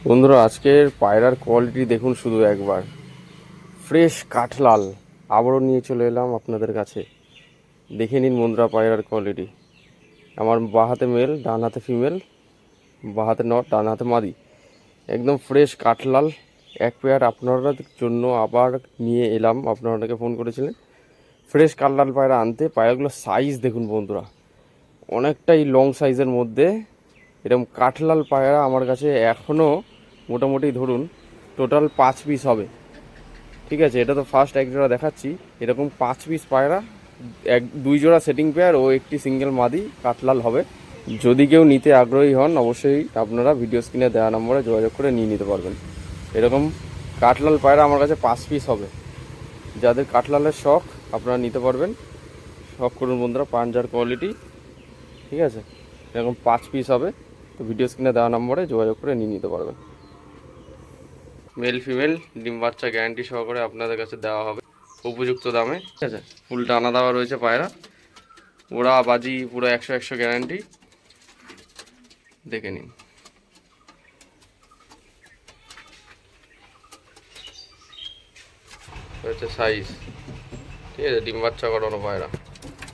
বন্ধুরা আজকের পায়রার কোয়ালিটি দেখুন শুধু একবার। ফ্রেশ কাঠলাল আবারও নিয়ে চলে এলাম আপনাদের কাছে। দেখে নিন বন্ধুরা পায়রার কোয়ালিটি। আমার বাঁ হাতে মেল, ডান হাতে ফিমেল, বাঁ হাতে নর, ডান হাতে মাদি। একদম ফ্রেশ কাঠলাল এক পেয়ার আপনাদের জন্য আবার নিয়ে এলাম। আপনারা অনেকে ফোন করেছিলেন ফ্রেশ কাঠলাল পায়রা আনতে। পায়রাগুলোর সাইজ দেখুন বন্ধুরা, অনেকটাই লং সাইজের মধ্যে। এরকম কাঠলাল পায়রা আমার কাছে এখনও মোটামুটি ধরুন টোটাল 5 পিস হবে। ঠিক আছে, এটা তো ফার্স্ট এক জোড়া দেখাচ্ছি। এরকম 5 পিস পায়রা, দুই জোড়া সেটিং পেয়ার ও একটি সিঙ্গেল মাদি কাঠলাল হবে। যদি কেউ নিতে আগ্রহী হন অবশ্যই আপনারা ভিডিও স্ক্রিনে দেওয়া নম্বরে যোগাযোগ করে নিয়ে নিতে পারবেন। এরকম কাঠলাল পায়রা আমার কাছে 5 পিস হবে। যাদের কাঠলালের শখ আপনারা নিতে পারবেন। শখ করুন বন্ধুরা, পাঞ্জার কোয়ালিটি। ঠিক আছে, এরকম 5 পিস হবে। তো ভিডিও স্ক্রিনে দেওয়া নম্বরে যোগাযোগ করে নিয়ে নিতে পারবেন। মেল ফিমেল ডিম বাচ্চা গ্যারান্টি সহকারে আপনাদের কাছে দেওয়া হবে উপযুক্ত দামে। ঠিক আছে, ফুল টানা দেওয়া রয়েছে পায়রা, ওরা বাজি পুরো 100 গ্যারান্টি। দেখে নিন হচ্ছে সাইজ। ঠিক আছে, ডিম বাচ্চা করানো পায়রা।